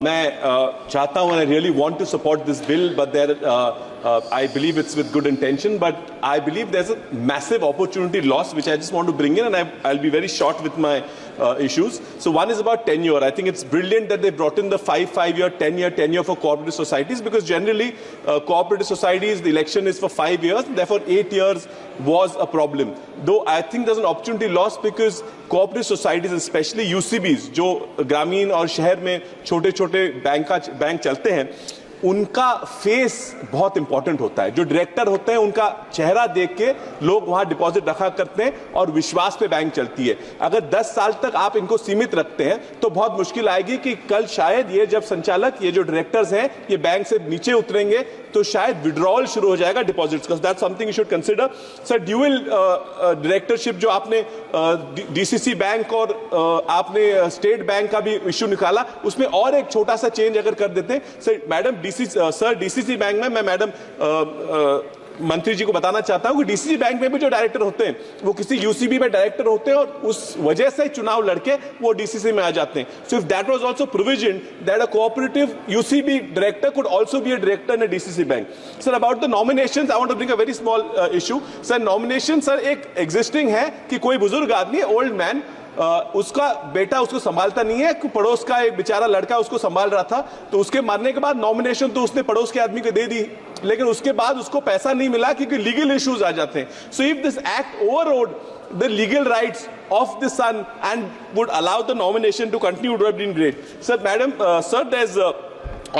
मैं चाहता हूं, I really want to support this bill, but there I believe it's with good intention, but I believe there's a massive opportunity loss which I just want to bring in, and I'll be very short with my issues. So one is about tenure. I think it's brilliant that they brought in the 5-year, 10-year tenure for cooperative societies, because generally cooperative societies, the election is for 5 years, and therefore 8 years was a problem. Though I think there's an opportunity loss because cooperative societies, especially UCBs, जो ग्रामीण और शहर में छोटे-छोटे bank चलते हैं, उनका face बहुत इंपॉर्टेंट होता है। जो डायरेक्टर होते हैं उनका चेहरा देख के लोग वहां डिपॉजिट रखा करते हैं और विश्वास पे बैंक चलती है। अगर 10 साल तक आप इनको सीमित रखते हैं तो बहुत मुश्किल आएगी कि कल शायद ये जब संचालक, ये जो डायरेक्टर्स हैं, ये बैंक से नीचे उतरेंगे तो शायद विड्रॉल शुरू हो जाएगा डिपॉजिट्स का। That's something you should consider. Sir, dual directorship जो आपने डीसीसी बैंक और आपने स्टेट बैंक का भी इश्यू निकाला, उसमें और एक छोटा सा चेंज अगर कर देते हैं। सर, मैडम डीसीसी बैंक में मैं मैडम मंत्री जी को बताना चाहता हूं कि डीसीसी बैंक में भी जो डायरेक्टर होते हैं वो किसी यूसीबी में डायरेक्टर होते हैं और उस वजह से चुनाव लड़के वो डीसीसी में आ जाते हैं। So if that was also provision that a cooperative UCB director could also be a director in a DCC bank. Sir, about the nominations I want to bring a very small issue. Sir, nomination sir एक existing है कि कोई बुजुर्ग आदमी, old man, उसका बेटा उसको संभालता नहीं है, पड़ोस का एक बेचारा लड़का उसको संभाल रहा था, तो उसके मरने के बाद नॉमिनेशन तो उसने पड़ोस के आदमी को दे दी, लेकिन उसके बाद उसको पैसा नहीं मिला क्योंकि लीगल इश्यूज आ जाते हैं। So if this act overrode the legal rights of the son and would allow the nomination to continue, would have been great. Sir, madam, sir, there's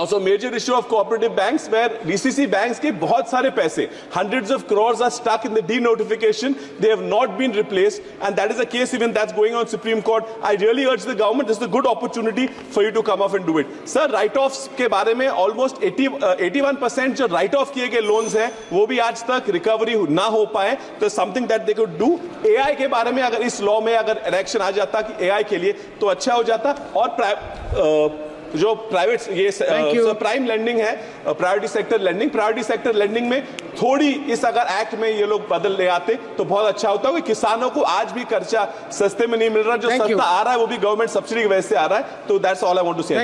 also major issue of cooperative banks where DCC banks के बहुत सारे पैसे, hundreds of crores are stuck in the denotification. They have not been replaced, and that is a case even that's going on Supreme Court. I really urge the government, this is a good opportunity for you to come off and do it. Sir, write-offs के बारे में almost 81% जो write-off किए गए loans हैं वो भी आज तक recovery ना हो पाए, तो something that they could do. AI के बारे में अगर इस law में अगर election आ जाता कि AI के लिए तो अच्छा हो जाता। और जो प्राइवेट ये प्राइम लेंडिंग है, प्रायोरिटी सेक्टर लेंडिंग में थोड़ी इस अगर एक्ट में ये लोग बदल ले आते तो बहुत अच्छा होता है। किसानों को आज भी कर्जा सस्ते में नहीं मिल रहा, जो सस्ता आ रहा है वो भी गवर्नमेंट सब्सिडी की वजह से आ रहा है। तो that's all I want to से।